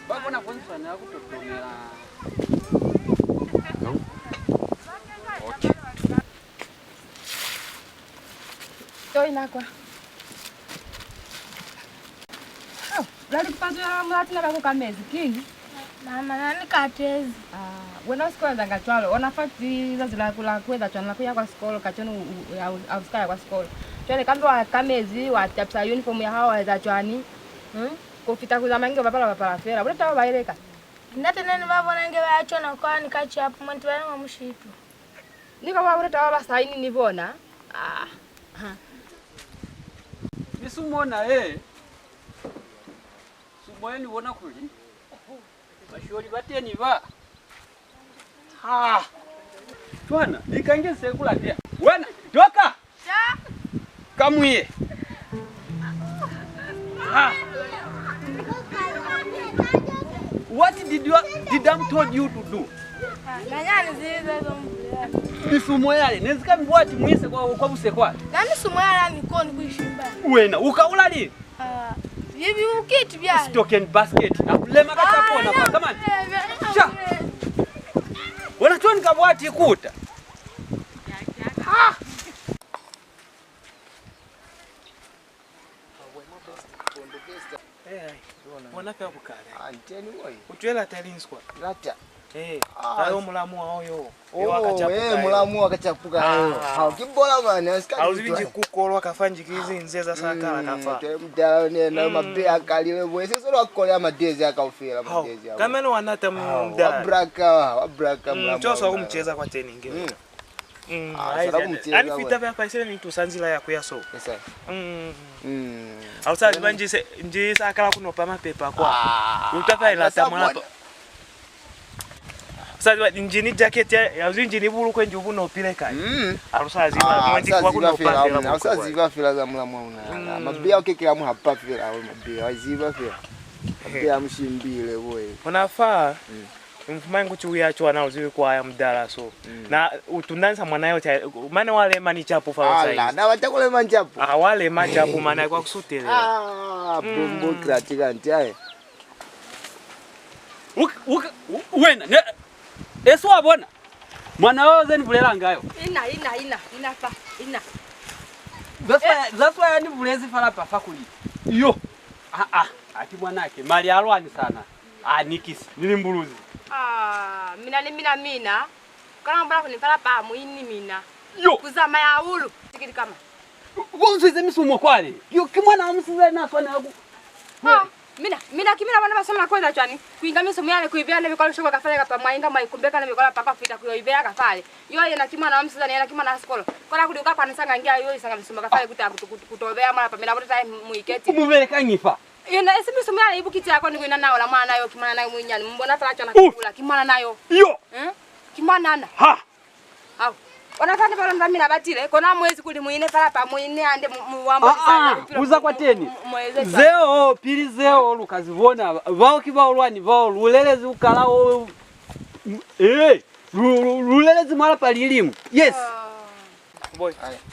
Bakona konsana kutotomera. Okay. Toi nakwa. Lali kupazwa mlatina bako kamezi kingi. Mama nani katezi. Wena sikwenza ngachwalo. Onafati zazila kula kwenda chwana kuya kwa skolo kachonu auskaya kwa skolo. Chwane kando kamezi watapsa uniform ya hawa za chwani. Kufita kuzamange bapala fera. Bule tawo baireka. Ndate nene babona nge bayachona kwa nikachi hapo mwantu bana mushitu. Nika bule tawo basaini nibona. Bisumona Sumoyeni wona kuli. Bashori bateni ba. Twana, ikangeze kula dia. Wena, toka. Ja. Kamuye. What did I told you to do? Nanyani zizo mbulya. Bisumo yale, nezika mbwati mwise kwa busekwa. Nani sumo yale mikoni kuishimba. Wena, ukaula li? Hivi ukiti bya. Stock and basket. Akulema kachapona kwa kama. Cha. Wana choni kabwati kuta. Mwana pya bukale. Anteni boy. Utwela talinswa. Lata. Tayo mulamu oyo. Mulamu akachapuka hayo. Kibola mani asikali. Auzivinji kukolwa kafanjikizi nzeza sakala kafa. Mdala na mabe akaliwe bwese solo akolya madezi akaufira madezi yao. Kameno wanata mdala. Wabraka mulamu. Choso kumcheza kwa teninge. Ani fita vya paisele ni tusanzila ya kuya so. Yes. Outside banje nje sakala kunopa mapepa kwa. Utapa ila tamala. Sasa injini jacket ya injini bulu kwenje ubuno pileka. Arusazi mwanji kwa kunopa. Arusazi va fila za mulamu una. Mabia okekela mu hapa fila awo mabia waziva fila. Mabia mushimbile boy. Unafaa mfumangu chuya chwa na uziwe kwa ya mdala so. Na utundanza mwanayo cha maana wale mani chapu fa saizi. Na watakole mani chapu. Wale mani chapu maana kwa kusutele. Bombo kratika ntiaye. Wena, eso abona. Mwana wao zeni bulela ngayo. Ina pa. That's why ani bulezi fala pa fakuli. Yo. Ati mwanake mali alwani sana. Nikisi, nilimbuluzi. Mina. Kana mbona kunipala pa muini mina. Yo. Kuzama ya ulu. Tikiti kama. Wonzize misumo kwale. Yo kimwana amusize naso na yaku. Mina kimina bana basoma kwenda chani. Kuinga misumo yale kuibia na bikola shoka kafale kapa mwainga mwikumbeka na bikola paka fita kuibia kafale. Yo yana kimwana amusize na yana kimwana askolo. Kona kuduka kwa nsanga ngia yo isanga misumo kafale kutobea mara pa mina bota muiketi. Kumubeleka ngifa. Yena ese misumo yale ibukiti yako ni kwenda nayo la mwana nayo kimwana nayo mwinyani. Mbona taracha na kula kimwana nayo. Yo. Kimwana na. Wanafanya pala ndamina batile kona mwezi kuli muine pala pa muine ande muwambo sana uza kwa teni zeo pili zeo lukazivona vao kibao lwani vao lulelezi ukala lulelezi mara pali elimu yes boy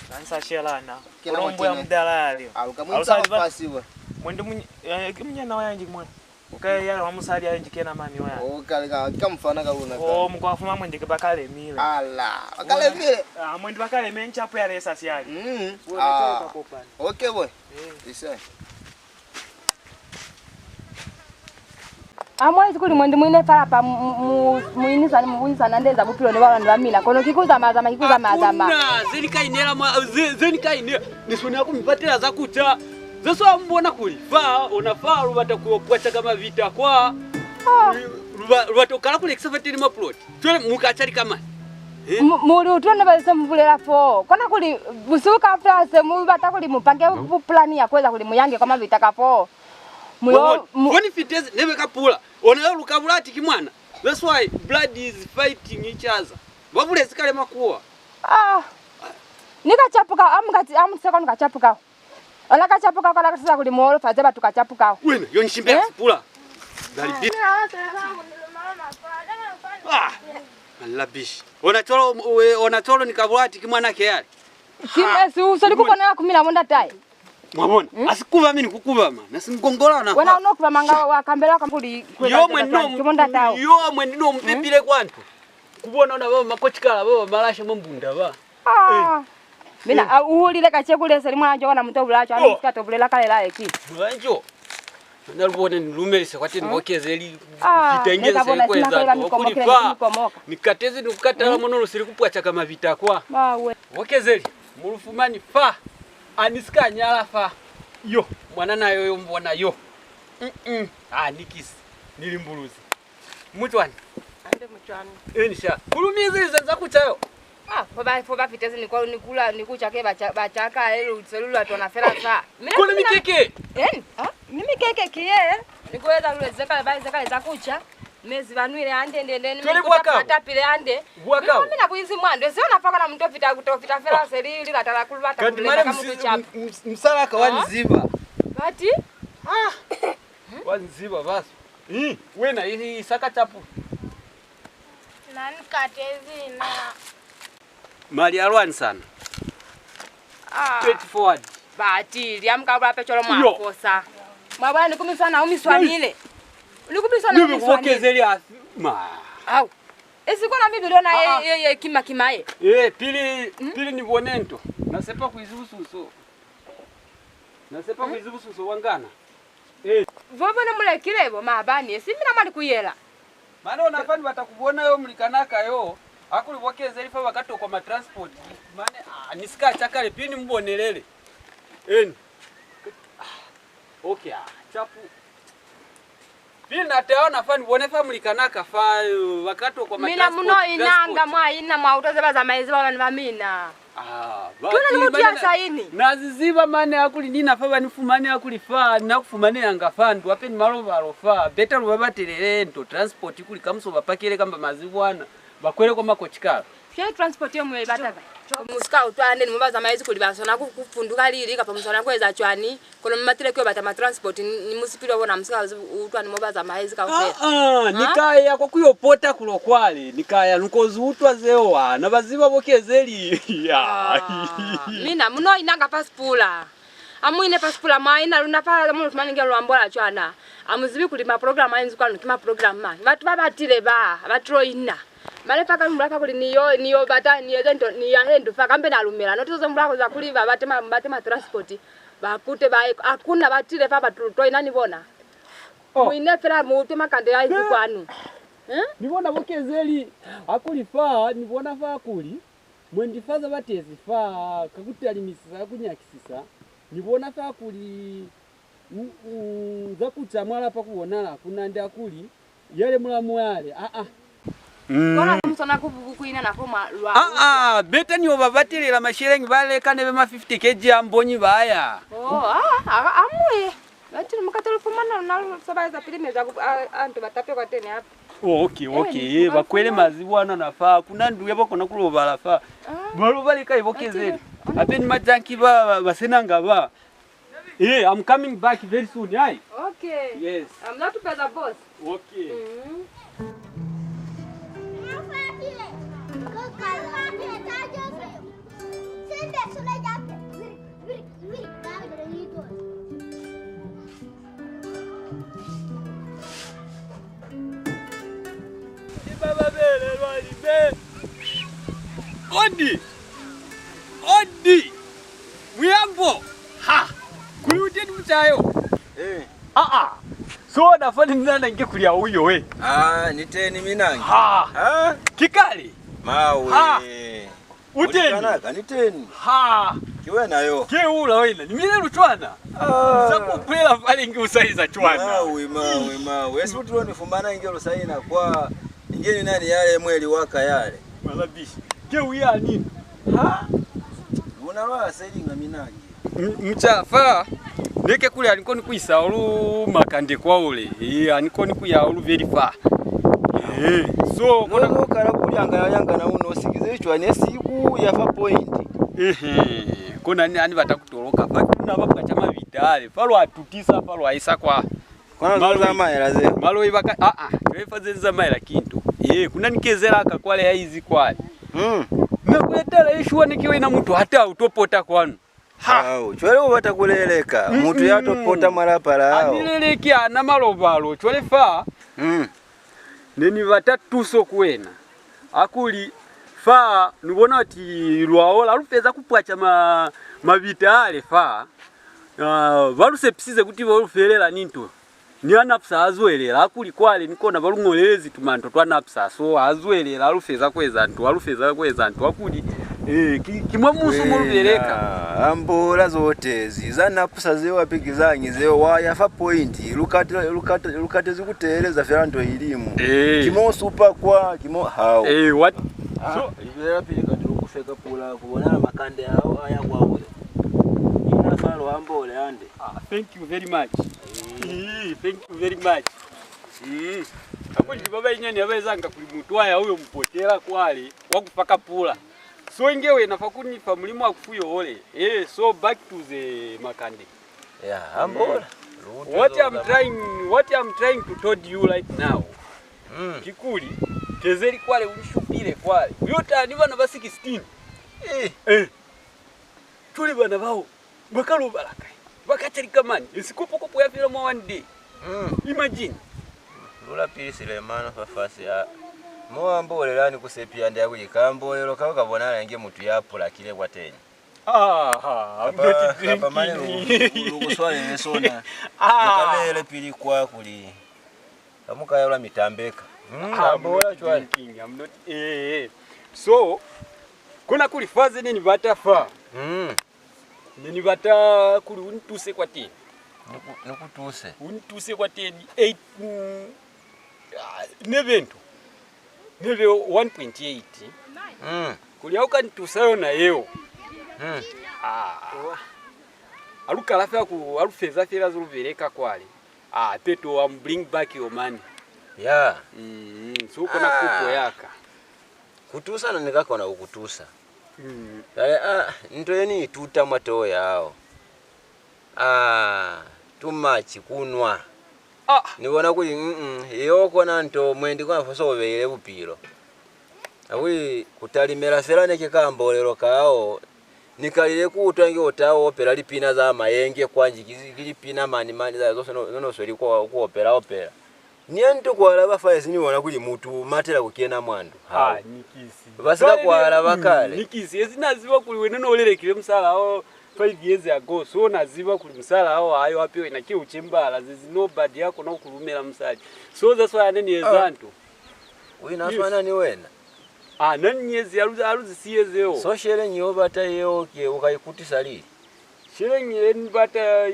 nansa shelana rombo ya mdala alio alukamwita pasiwa mwende munyana wanje mwana ukaya yala wamusali yanjikena mami oya kale kamfana kaluna mkwafuma mwende bakale mile bakale mile mwende bakale menchapo ya resa siali okay boy isa amwezi kuli mwende mwine pala pa muinisa ni muinisa na ndeza Bupilo ne bala ndamina kono kikuza mazama zeni kaine nisoni yako mipatela zakuta zeso mbona kuli fa unafaa rubata kuopwacha kama vita kwa rubato kala kule kisafatiri maplot tole mukachari kama muri utone base mvulela fo kona kuli busuka France mubata kuli mupange plan ya kweza kuli muyange kama vita kafo When fitness never kapula. Ona lukabulati kimwana. That's why blood is fighting each other. Wabule sikale makuwa. Nikachapuka amngati amseko nikachapuka. Ala kachapuka kala sasa kuli molo fazeba tukachapuka. Wena yo nishimbe asipula. Dali. Alabishi. Onacholo nikabwati kimwana keyali. Kimesi usali kubona kumina monda tai. Mwabona asikuva mimi nikukuva ma nasimgongola na. Wena unokuva manga wakambela kambuli kimonda tao. Yo mwe ndino mpipile kwantu. Kubona ona baba makochikala baba malasha mbunda ba. Mina uhulile kachekule seli mwanjo wana mtobulacho anisika tobulela kale la eki. Mwanjo. Nalubone nilumelise kwati nibokezeli kitengeze kweza okulipa. Nikateze nikukatala mono siri kupwacha kama vita kwa. Bawe. Bokezeli mulufumani fa. Anisika nyala fa. Yo mwana nayo yo mbona yo. Nikisi nilimbuluzi. Mutwani. Ande mutwani. Enisha. Kulumize za kuchayo. Foba fitezi nikula nikuchake bachaka elu selula tona fera sa. Kule mikeke. Mimi keke kiye. Nikuweza lule zekale za kucha. Mezi vanwile ande ndende matapile ande. Mimi nakuizi mwando. Sio nafaka na mtu kutofita fera selili latala kulubata kuleta kama mtu chapu. Msalaka waniziba. Bati? Waniziba basi. Wena hii saka chapu. Nani katezi na Mali alwani sana. Straight forward. Bati, liamka pecholo mwakosa. Mwabwana nikumisa na umiswanile. Nikumisa na umiswanile. Nimewokezeli ma. Au. Esiko na bibi lona ye kima ye. Pili nibone nto. Nasepa kuizususo. Nasepa kuizususo wangana. Vobona mulekilebo mabani, simina mali kuyela. Maana unafani batakubona yo mlikanaka yo. Akuli bokezeli fa bakato kwa transport. Maana nisika chakale pini mbonelele. Okay, chapu. Pini nateona fa nibone fa mlikanaka fa bakato kwa transport. Mina muno inanga mwa ina mwa utazeba za maizi bana vamina. Tuna nimutia saini. Naziziba mane akuli nina fa banifumane akuli fa nakufumane yanga fandu apeni malova fa beta lubabaterere ndo transport kuli kamso bapakele kamba mazibwana bakwele kwa makochikala. Fye transport yo mwe batava. Musika utwande nimubaza maizi kuli basona kufunduka lili kapa musona kweza chwani kono matile kyo bata ma transport ni musipilo bona musika utwani mubaza maizi ka ufera. Nikaya kwa kuyopota kulokwale nikaya nukozu utwa zewa na baziba bokezeli. Mina muno inanga passpula. Amuine passpula maina lunapa mu maninge lwambola chwana. Amuzibi kuli ma program ainzu kwanu kima program ma. Batu babatile ba batro ina. Male paka mulaka kuli niyo bata niyo ni ya hendo faka mbe nalumela notizo mulaka za kuliva batema transport bakute ba akuna batile fa batro ina nibona. Muine fera mutu makande ya hizi kwanu. Nibona bokezeli akuli fa nibona fa akuli mwendi faza batezi fa kakuti alimisisa kunyakisisa nibona fa akuli zakuta mwala pa kuonala kunande akuli yale mulamu yale Kona musona kuina na koma lwa. Beta ni obabatirira mashirengi bale kane bema 50 kg ambonyi baya. Amuye. Bati mukatelo fumana na sabaza pilimeza antu batape kwa tene hapa. Okay. Bakwele mazibwana nafa kuna ndu yabo kona kulobala fa. Balobali kai bokezeli. Apeni majanki ba Senanga ba. I'm coming back very soon, right? Okay. Yes. I'm not the boss. Okay. Odi. Muyambo. Ha. Kuluteni mchayo. So nafani nana nge kulia huyo we. Niteni minangi. Kikali. Mawe. Uteni. Kanaka niteni. Kiwe nayo. Keula wena. Nimile lutwana. Sako pela pale nge usaiza chwana. Mawe. Esi utuloni fumana nge usaina kwa ingeni nani yale mweli waka yale. Malabishi. Keuya nini? Unalwa selinga minangi. Mchafa. Neke kule alikoni kuisa olu makande kwa ule. Alikoni kuya olu very far. So kona kala kuli anga yanga na uno sikize chwa nesiku yafa point. Kuna nani batakutoroka fakuna babwa chama vitale falo atutisa falo aisa kwa kwanza maela ze malo ibaka twefazenza maela kintu kuna nikezera akakwale haizi kwale nakuletela ishuwa nikiwe na mtu hata utopota kwanu chwele ubata kuleleka mtu yatopota marapala hao anilelekia na malobalo chwele fa neni batatuso kuena akuli fa nubona ati lwaola lupeza kupwacha mavitale fa valusepisize kuti valuferera ninto ni anapsa azwelela akuli kwale nikona valungolezi tumanto twanapsa so azwelela alufeza kweza ntu akuli kimwe musu muluvereka ambola zote zizanapsa zewa pikizanyi zewa wayafa pointi lukate zikuteleza feranto elimu kimo super kwa kimo hao what so ibera pilika tulukufeka pula kubonana makande hao aya kwawo ina falo ambole ande thank you very much thank you very much akuli baba inyani abezanga kuli mtu aya huyo mpotera kwale wakupaka pula so ingewe nafakuni fa mulimo akufuyo ole so back to the makande ambola what I'm trying to told you right now kikuli kezeri kwale unishupire kwale yota ni bana ba 16 tuli bana bao bakalo baraka bakachari kamani isikopo kopo ya film one day imagine lula pisi le mano fafasi ya mo ambolelani kusepia ndi akuyikambolero kawo kabonana nge mutu yapula kile kwatenyi hapa mane ukuswale nesona ukabele pili kwa kuli kamuka yola mitambeka ambola chwali I'm not so kuna kuli faze nini batafa nini bata kuli untuse kwa teni nukutuse untuse kwa teni 8 nevento neve 1.8 kuli auka ntusayo na yeo alukalafa ku alufeza fera zuluvereka kwale peto bring back your money so kuna kupo yaka kutusa na nikakona ukutusa nto yeni tuta mato yao tumachi kunwa nibona kuli yoko nanto mwendi kwa foso obeyele Bupilo awi kutalimera fera nekikambolero kao nikalile kutwange otawo opera lipina za mayenge kwanji kilipina mani za zose no sweli ko opera niento kwala bafaye niwona kuli mutu matela kukiena mwandu nikisi basika kwala bakale nikisi ezinaziba kuli wene no olelekile msala awo 5 years ago so naziba kuli msala awo ayo apiwe na kiuchimbala zizi nobody yako no kulumela msali so that's why aneni ezantu wina afana ni wena nani nyezi aluzi siyezeo so shere nyo bata yoke ukayikutisa li shere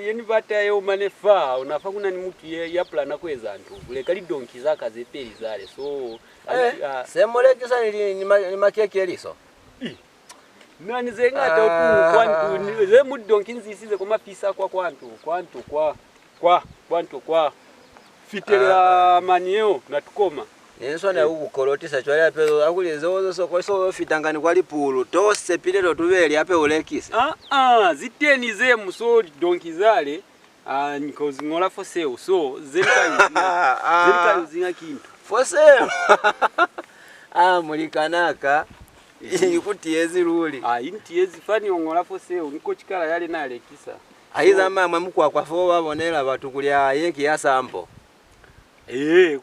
yeni bata yo manefa unafa kuna ni mutu ya plana kweza ntu kuleka lidonki zaka zepeli zale so semolekisa ni makeke liso nani zengata otu kwantu ze mudonki nzisize kwa mapisa kwa kwantu fitela manieo natukoma Nenswana ukukolotisa chwali apezo akulizozo so fitangani kwa lipulu tose pilelo tuveli ape ulekisa ziteni ze muso donki zale nikozingola for sale so zerika zinga kintu for sale mulikanaka ikutiezi luli intiezi fani ongola for sale niko chikala yale na alekisa aiza mama mukwa kwa fo babonela batukulya yeki ya sample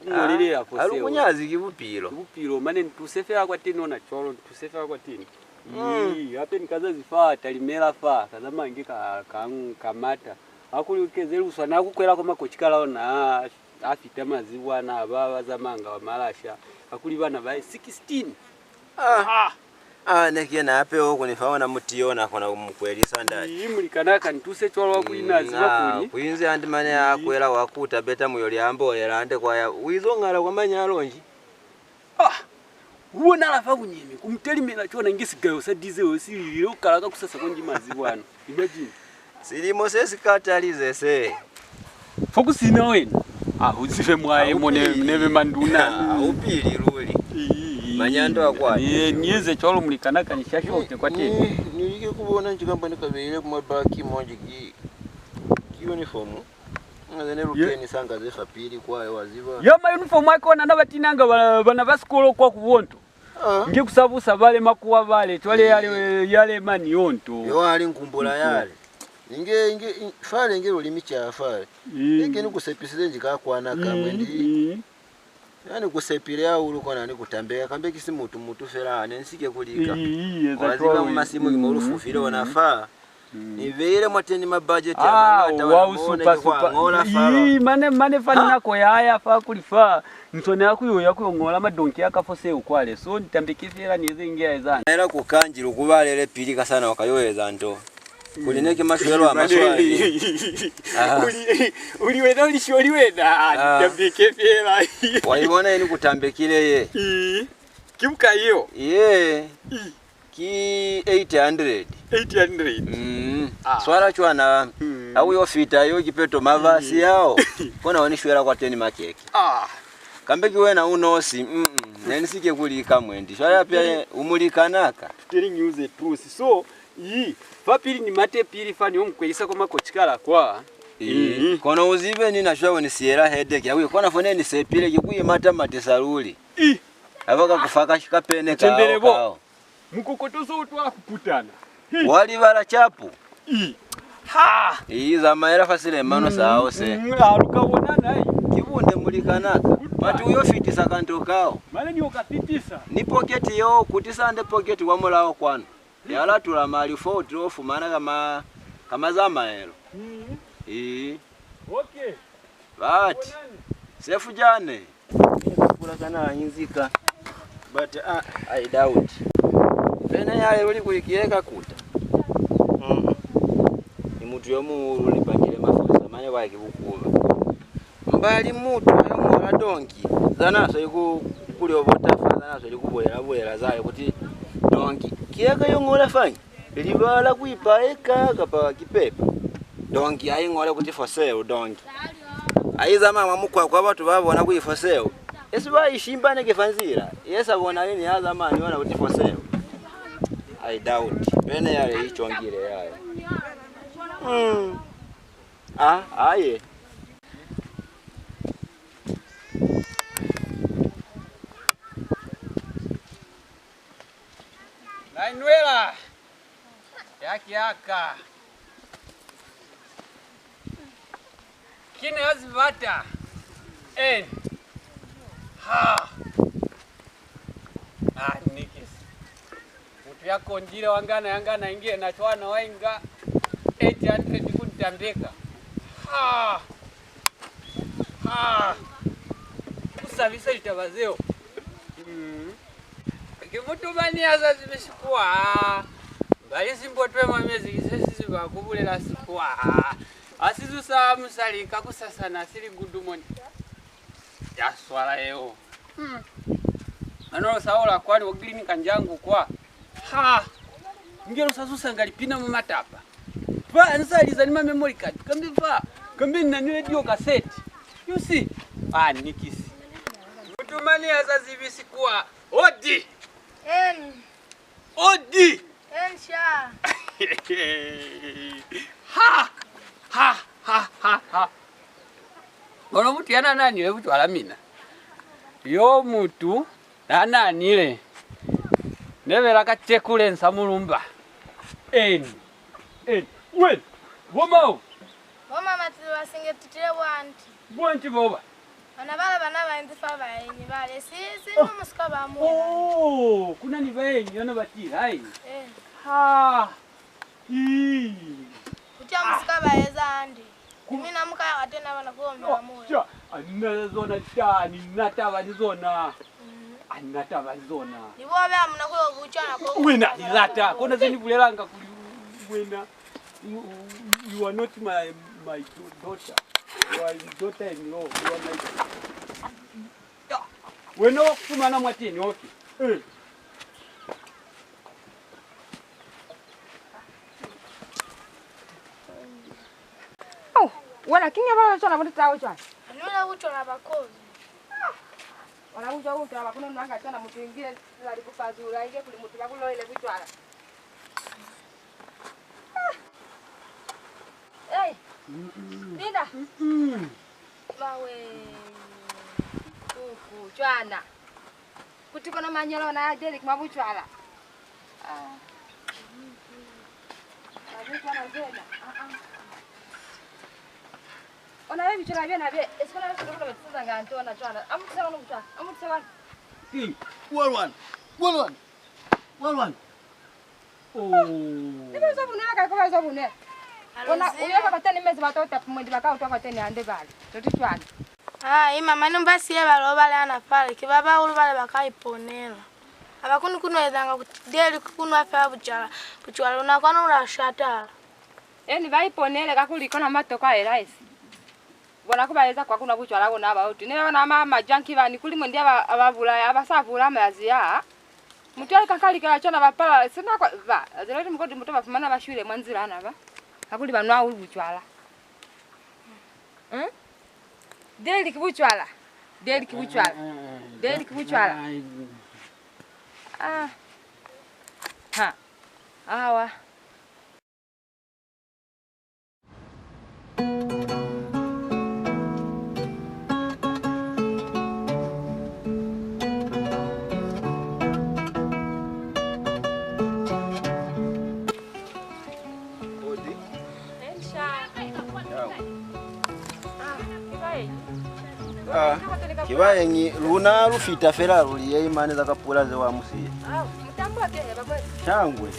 kumolelea for sale alukunyazi Bupilo mane ntusefera kwa tini ona cholo ntusefera kwa tini hape nikaza zifata limela fa kaza mangi kamata akuli ukezeli uswana kukwela kwa makochikala ona afita maziwa na baba za manga wa malasha akuli bana bae 16 nekiena ape oko nifaona mutiona kona umukwelisa ndali imulikanaka ntuse cholo wakulinazi bakuli kuyinze andi mane akwela wakuta beta muyoli ambolera ande kwaya wizongala kwa manyalonji uwona lafa kunyemi kumtelimela chona ngisigayo sadize osilile ukalaka kusasa konji mazibwana imagine silimo sesikatalize se fokusina wena uzife mwaye mone neve manduna upili luli manyando akwati nize cholo mulikana kanishasho utekwate nilike kubona njikamba nikabele kumabaki monje ki uniform ngazene rukeni sanga zefa pili kwayo waziba yama uniform akona nabatinanga bana basikolo kwa kubonto ngikusabusa bale makuwa bale twale yale mani yonto yo ali nkumbula yale inge fale ngero limicha fale inge nikusepisile njikakwana kamwe ndi yani kusepilea uruko nani kutambeka kambe kisi mutu fera nsike kulika waziba mu masimu ngimurufufile wanafaa nivele mwateni mabudget ya mata wa super mane fani nako yaya fa kulifa ntone yakuyo yakuyongola madonki yakafose ukwale so nitambikifira nize ingia ezana era kukanjira kubalele pilika sana wakayoyeza nto kulineke mashwero amaswali uliweda ulisholiweda nitambikifira waibona yini kutambikile ye kibuka hiyo ki 800 swala chwana au yofita yo kipeto mavasi yao kona wanishwera kwa teni makeke kambe kiwena unosi nenisike kulika mwendi swala pia umulikanaka telling you the truth so vapili ni mate pili fani omkwelisa kwa makochikala kwa kono uzibe nina shwawo ni siera headache yawe kona fone ni sepile kikuye mata matesaluli abaka kufaka shikapene kao mukokotozo utwa kuputana wali bala chapu za maera fasile mano sao se alukabona nayi kibunde mulikanaka bati uyo fitisa kanto kao male ni okatitisa ni pocket yo kutisa ande pocket wa mulao kwano yala tula mali 4 trofu maana kama za maero okay bati sefu jane kula kana inzika but I doubt bena yale uli kulikieka kuta ni mutu yomu uli pangile mafuza manye wake bukuba mbali mutu yomu la donki zana so yiku kuli obotafa zana so yikubolela zayo kuti donki kieka yongola fanyi libala kuipaeka kapa kipepa donki ayingola kuti for sale donki aiza mama mukwa kwa watu babona ku for sale esiba ishimbane kefanzira yesa bona nini yaza mani wana kuti for sale I doubt bene yale ichongile yayo aye nainwela yaka kine yazivata nikis mutu yako njira yangana ingie na chwana wainga 800 kunitambeka kusavisa itabazeo kimutu bani aza zimeshikwa bali simbotwe mamezi kisesi bakubulela sikwa asizu saa musalika kusasana sili gudumoni ya swala yeo ano saola kwani wagilini kanjangu kwa ngero sasusa ngalipina mu matapa pa nsaliza ni memory card kambi nani radio cassette you see nikisi mutumani aza zibisi kwa odi sha Ono mutu yana nani we mutu alamina yo mutu nananile nevela kachekule nsamulumba wen womao matilo wasinge tutile bwanti boba bana baindifa bayenye bale sisi mumusika bamu kuna ni bayenye yono batira hai kutia musika bayezandi mina muka atena bana kuomba bamu anazona tani nataba nizona anataba nizona nibobe amuna kuyo kuchana ko wena ilata kona zinibulelanga kuli wena you are not my daughter you are daughter-in-law you are my wena kumana mwatini okay wala kinya bala chona mutita uchwa nuna kuchona bakozi Wanakuja huko kwa kuna mwanga tena mtu mwingine alikupazura ingie kule mtu bakulo ile vichwala. Hey. Linda. Mawe. Kuku chwana. Kuti kono manyolo na Derek mabuchwala. Mabuchwala zena. Ona wewe bichwala bia na bia. Esikona wewe sio kama tsunga antona chwana. Amutsana no buchwala. Amutsana. One. Oh. Nibe zabune aka kwa zabune. Ona uyaka batani mezi batota mwindi bakautoka batani ande bali. Toti chwana. Mama numba siye balobale ana pale kibaba ulubale bakaiponela. Abakuni kunwezanga kudeli kunwa fa buchala unakwana urashatala. Yaani baiponele kakuliko na matoka eraisi. Bona kubaeza kwa kuna buchala bona abauti. Ne na mama janki bani kuli mwendi ababula abasavula amazia. Mutwali kakali kachana bapala sina kwa ba. Azirati mukodi mutoba fumana bashwile mwanzira ana ba. Kakuli banwa ubuchala. Deli kibuchwala. Ha. Awa. Kibaye ni luna rufita fera ruli ye imane za kapula ze wa musiye. Mtambwa ke baba. Changwe.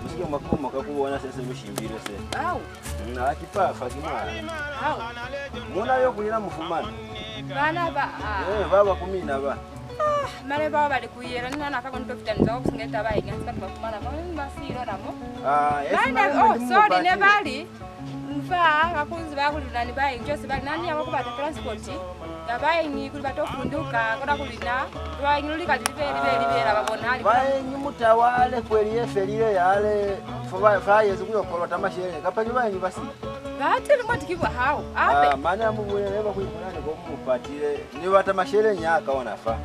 Musiye makoma kakubona sese mushimbire se. Na akipafa kimara. Muna yo kulira mufumana. Bana ba. Baba kumina ba. Mare baba bali kuyera nina nafaka ntofita nzo kusingeta ba inga mufumana kwa masiro namo. Sorry ne bali. Mfa ngakunzi bakulina bayi njosi bali nani abakubata transport yabayi ni kuli batofunduka koda kulina bayi ngulika libera babona ali bayi ni mutawale kweli yefelile yale faye zikuyokolota mashere kapani bayi basi batele mwati kibwa hao ape maana mubulele bakuyibulane ko mupatile ni bata mashere nyaka onafa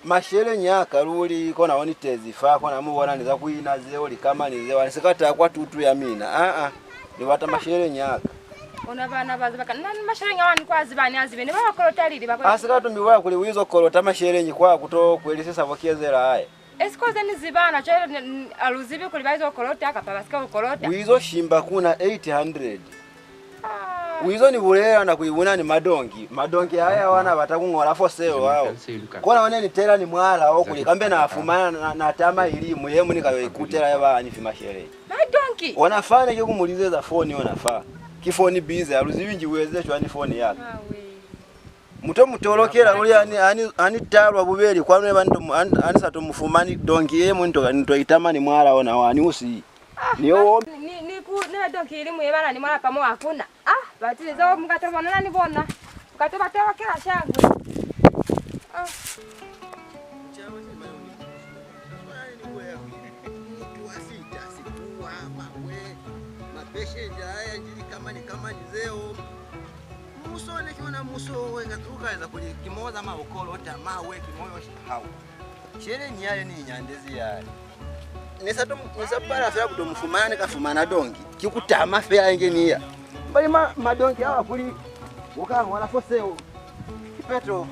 mashere nyaka ruli kona oni tezifa kona mubona niza kuina zeo likamanize wanisikata kwa tutu ya mina ni wata mashere nyaka. Ona bana bazibaka nani mashere nyawani kwa zibani azibene baba kolota lili bako. Asikato mbiwa kuli wizo kolota mashere nyikwa kuto kwelisesa vokezera haye. Esikoze ni zibana cho aluzibi kuli baizo kolota akapa basika kolota. Wizo shimba kuna 800. Wizo ni bulera na kuibuna ni madongi. Madongi haya wana batakungola for sale wao. Kona wane ni tela ni mwala okuli kambe na afumana na tama elimu yemu nikayo ikutera yaba ni fimashere. Madongi. Wanafanya cyo kumulizeza phone wanafaa. Kifoni bize aluzibi njiweze cyo ani phone yake. Muto mutolokera uli ani talwa bubeli kwa nwe bantu ani sato mufumani dongi yemu nto itamani mwala ona wani usi. Niyo ne donki elimu yebana ni mwala pamo hakuna. Batile zo mukatobana nani bona. Mukatoba kila shangwe. Mapesheja haya njili kama ni zeo. Musone kiona muso wenga tukaweza kimoza maokolota mawe kimoyo hao. Shere nyale ni nyandezi yale. Nisapara fya kutomfumana kafumana dongi. Kikutama fya ngeniya. Bali madongi hawa kuli ukanga wala foseo. Kipeto.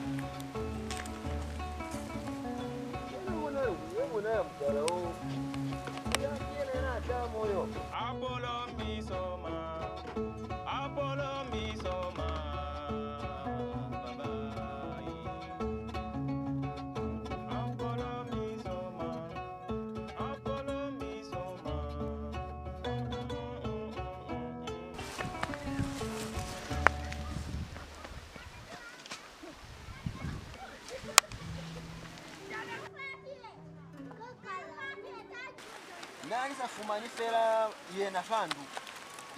Nani safumani fera yena fandu.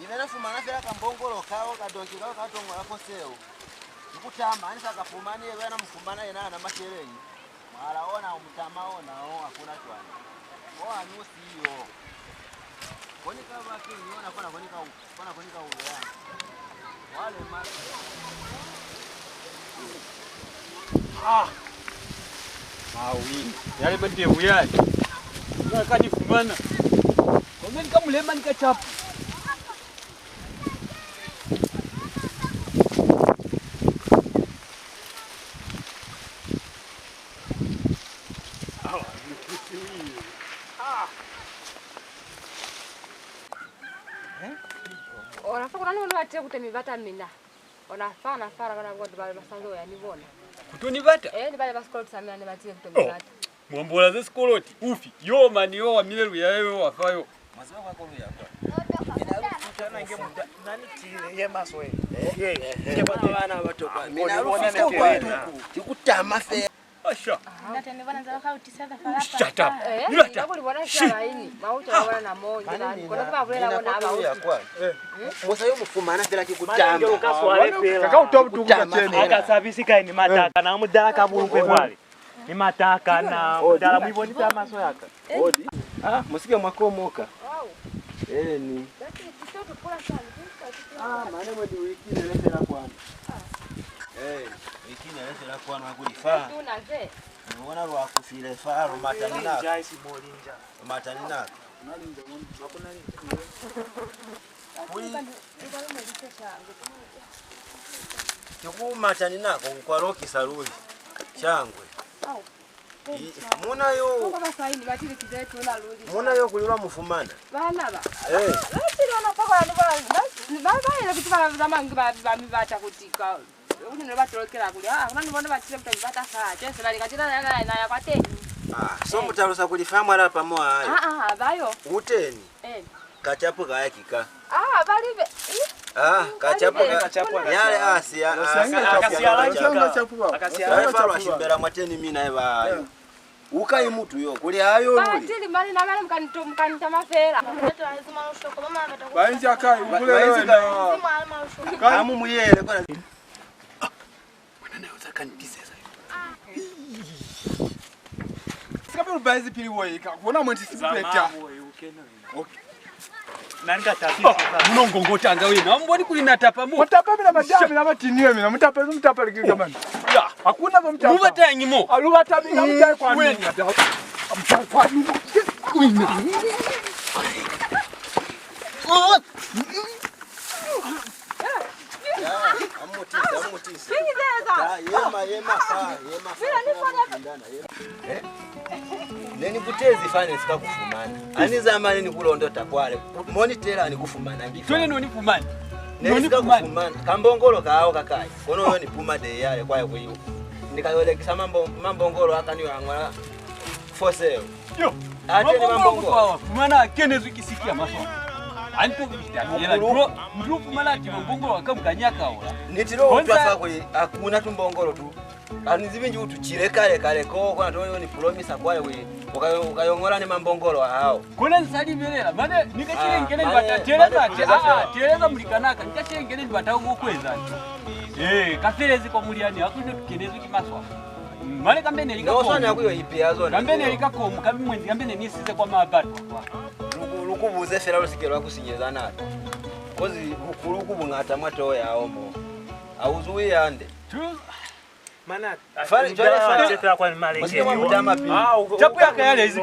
Yena fumana fera kambongolo kao kadonki kao katongo la koseo. Nikutama ani saka fumani yena mfumana yena na masherenyi. Mara ona umtama ona hakuna chwana. Anusi hiyo. Kwani kama watu niona kona konika uwe. Wale mara Mawi. Yale madevu yale. Kanifumana. Kwa nikamlema nikachapa. Unafaa kuna nini watia kutemivata mina? Unafaa na fara kana ngodo bale masango ya nivona. Kutonivata? Ni bale baskoloti samia ni watia kutemivata. Mwambola ze skoloti. Ufi. Yo mani yo wa mileru ya yo wafayo. Mazao kwa kolu yako. Tana nge muda nani tile ye maswe. Nge bana batoka. Mina rufiko kwa tikutama fe. Asha. Ndatenevana nzala ka utisada fala. Shut up. Nilata. Kulibona shaba ini. Mauto wala na moja. Kuna kwa vile na wana aba. Musa yo mufumana fela kikutama. Kaka utobutuka tena. Akasabisi kai ni mataka na mudala kabulukwe kwali. Ni mataka na mudala mwibonita maso yaka. Odi. Musike mwakomoka. Ni. Maana mwedi wiki nilete la kwana. Wiki nilete la kwana kulifaa. Tunaze. Unaona lwa kufile faro matanina. Jaisi molinja. Matanina. Kiku matanina kwa roki saruli. Changwe. Muna yo. Kwa saini batili kizetu na rudi. Muna yo kulira mufumana. Bana ba. Basi wana paka ni baba ile kitu bana zamangi bamibata kutika. Uno batorokera kuli. Unani bona batile mtabata saa. Jese bali katira na yakwate. So mutarusa kulifamu ala pamoa hayo. Bayo. Uteni. Kachapu kaya kika. Balibe. Kachapu yale asia. Faro ashimbera mwateni mina eba. Ukai mutu yo kuli hayo uli. Batili mali na mali mkanita mafera. Bainja kai ubule na. Kamu muyele kwa. Mwana nayo zakanitisa. Sikapi bainzi pili woyi ka. Kuona mwenti sipeta. Okay. Nani katapisa sasa? Mnongongota anga wewe. Na mboni kulina tapa mu. Mutapa bila madami na matinio mina mutapa likiga man. Ya, hakuna bo mtapa. Mubata yanyimo. Alubata bila mjai kwa nini? Mtapa kwa nini? Amutisa. Yema saa. Neni kutezi fane sika kufumana. Ani zamani ni kulondota kwale. Monitela ni kufumana ngifa. Twele noni fumani. Neni sika kufumana. Kambongolo kaao kakai. Kono yo ni puma de yale kwaye kuyo. Nikayolekisa mambongolo akaniwa angwala for sale. Yo. Ate ni mambongolo. Fumana kenezu kisikia maso. Anto bitanyela mtu fumana ati mambongolo akamkanyaka ola. Nitiro utwafa kuli akuna tumbongolo tu. Anizibinji utuchire kale ko kwa toyo ni promisa kwaye we ukayongora ni mambongolo hao. Kuna nsali belela mane nikachire ngene bata tereza mulikanaka nikachire ngene bata ukweza. Kaferezi kwa muliani akuno tukenezu kimaswa. Mane kambene likako. Nosana yakuyo ipiazo. Kambene likako mukabi mwenzi kambene nisize kwa mabato. Lukubuze fera lusikero akusinyeza nato. Kozi ukulukubu ngata mwato yaombo. Auzuwi yande. Mana fari cheta kwa malenge. Chapu yake yale hizi.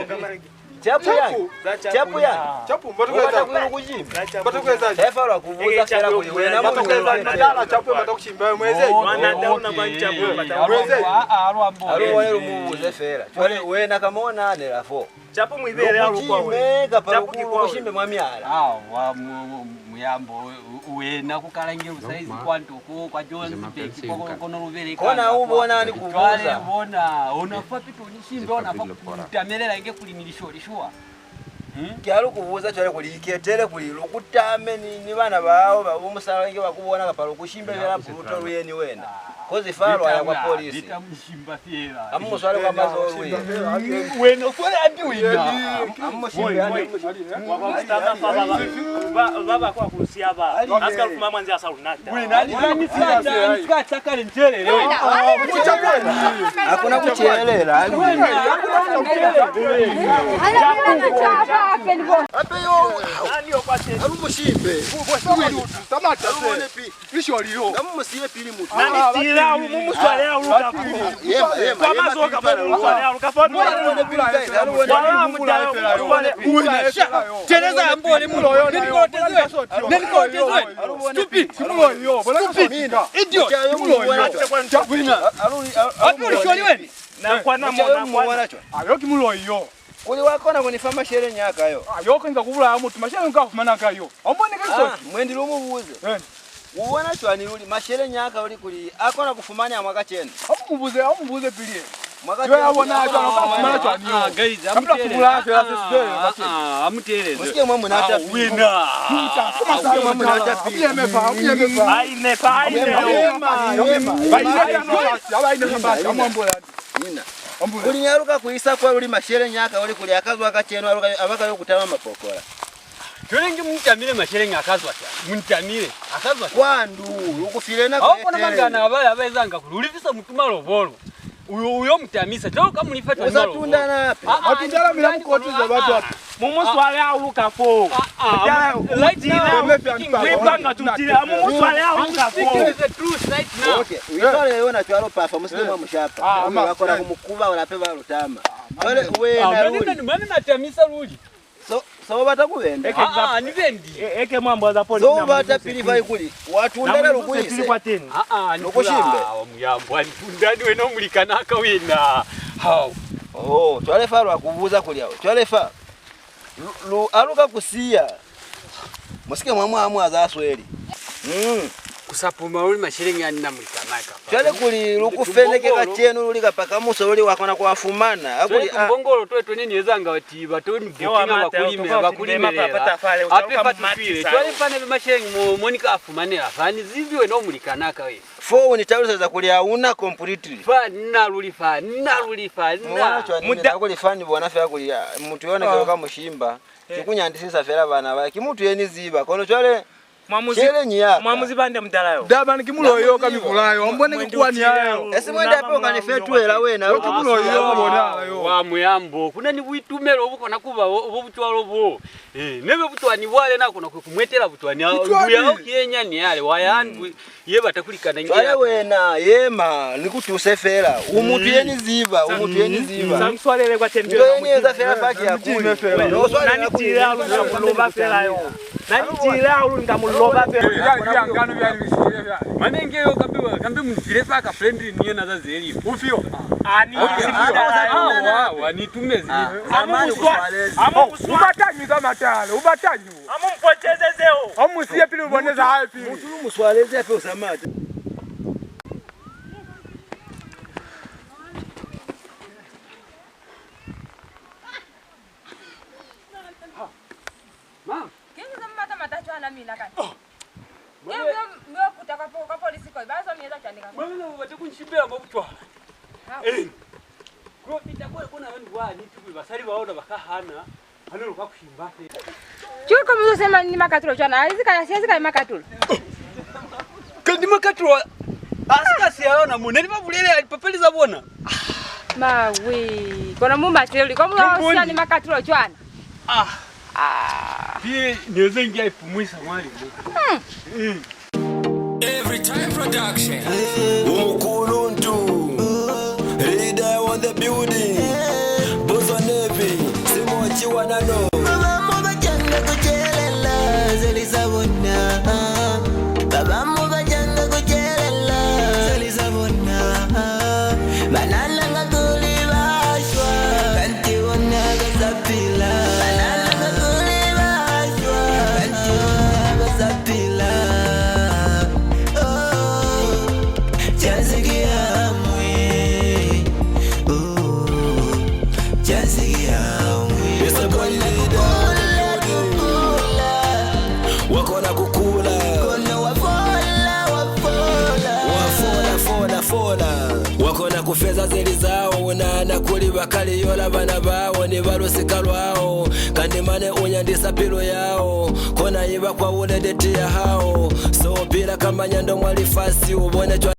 Chapu mbotokweza kujimba. Mbotokweza. Efara kubuza fera kuliwe na mbotokweza ndala chapu mbotokushimba mweze. Mana ndauna kwa chapu mweze. Aruwa yero mubuze fera. Chwale we nakamona nerafo. Chapu mwibere alukwa we. Chapu kushimbe mwamyala. Wa muyambo wena kukalangira usaizi kwantoko kwa Jones peki kono rubere kona ubona ni kubuza bona unafa pitu nishimbe unafa kutamelela inge kulinilishorishwa kyalo kubuza cyale kuliketere kulilukutame ni bana bawo babumusala inge bakubona kapalo kushimbe bela bruto ruyeni wena kozi faro ya kwa polisi bitamshimba fiera amuswale kwa mazoro wena swale andi wena amushimbe andi wakostama baba baba kwa kurusia ba. Aska kufuma mwanzi ya saunata. Wewe nani sikata kale njele. Hakuna kuchelera. Alumushimbe. Tamata uone pi. Lisholiyo. Namusiye pili mutu. Nani tira mumuswalea uruka. Kwa mazoka mumuswalea uruka. Tereza ambole mulo. Niko stupid. Mulo. Idiot. Mulo. Sholiweni. Na kwa namona. Ayoki mulo iyo. Uli wakona kunifama shere nyaka yo. Ayoko nza kubula mutu mashere ngafumana kayo. Ombone kaso. Mwendi lumubuze. Uwana chwani uli mashere nyaka uli kuli akona kufumanya mwaka chene. Omubuze pilie. Mwaka chene. Yo yabona achana kufumana chwani yo. Guys, amutereze. Musikie mwamu na hata wina. Musikie mwamu na hata pilie. Amefa. Aine. Uli nyaruka kuisa kwa uli mashere nyaka uli kuli akazwa akacheno abaka yo kutama mapokora. Tulingi mtamile mashere ngakazwa cha. Mtamile akazwa. Kwandu ukufile na kwete. Hapo mangana abezanga kululivisa mutuma lovolo. Uyo mtamisa toka munifata malo. Usatunda napi? Atundala mila mkotuza watu hapo. Mumuswalea uruka fo. Right now. Wipanga tutira mumuswalea uruka fo. This is the truth right now. Okay. Wikale yona chwalo pafa muslimu mushapa. Wakora kumukuba wanapewa rutama. Wale wewe na mwana natamisa ruli. So batakubenda. Nivendi. Eke mambo za polisi. So batapiliva ikuli. Watu ndala lukuise. Nukushimbe. Muyambo alifundani weno mulikanaka wena. How? Oh, twalefa lwa kuvuza kulia. Twalefa. Aluka kusia. Musike mwamwa azasweli. Kusapuma uli mashiringi anina mulikanaka. Twale kuli lukufeneke kachenu lulika paka muso uli wakona kwafumana. Akuli mbongolo twe nini yezanga bati batoni bukina bakulimelera. Ape fatupile. Twale fane mashiringi monika afumane afani ziviwe no mulikanaka we. Fo ni tawuza za kulia una completely. Fa nalulifa. Muda kuli fani bwana fa kulia. Mtu yone kwa mushimba. Kikunyandisisa fera bana ba. Kimutu yeni ziba. Kono twale Mwamuzi bande mdalayo. Daba nikimulo yo kamivulayo. Ombone kuwa ni hayo. Ese mwende apo kanifetuela wena. Kimulo yo bonala yo. Wa muyambo. Kuna ni buitumelo obuko nakuba obutwalo bo. Nebe butwani wale nako nakumwetela butwani. Nduya okiyenya ni yale wayandu yeba takulikana ngira. Wale wena yema nikutuse fera. Umutu yeni ziba. Samswalele kwa tembele. Ndio yeni za fera faki ya kuli. Nani tira uloba fera yo. Nani tira uloba fera. Manenge yo kambi mdirefa ka friendly niye naza zeli. Ufio. Ani wanitumie zili. Ubatanyu za matalo. Ubatanyu. Amumpoteze zeo. Amusiye pili uboneza hayo pili. Mtu muswaleze ape usamata. Mama, kingi zamata matacho ana mina kani. Ngeke mwe kutaka kwa polisi kwa bazo mieza chandika. Mwana watakunshibira mabutwa. Ko itakuwa kuna wanu wani tuku basari baona bakahana. Hano lukakushimba. Chuko mzo sema ni makatulo chana. Azika makatulo. Kandi makatulo. Asika siyaona munene babulele alipapeliza bona. Mawe. Kona mumba tele ko mzo ni makatulo chana. Pie niweze ingia ipumwisa mwali. Every time production. Umukuluntu. Leader on the building. Boss on Navy. Simochi wanano. Baba moga janga kuchelela zelizabona. Baba moga janga kuchelela zelizabona. Banana ngakuli bashwa. Kanti wona gazapila. Banana ngakuli bashwa. Kanti wona gazapila. Kufeza zeli zao na kuli bakali yola bana bawo ni balusika lwao kandi mane unyandisa pilo yao kona iba kwa ule deti ya hao so bila kama nyando mwalifasi ubone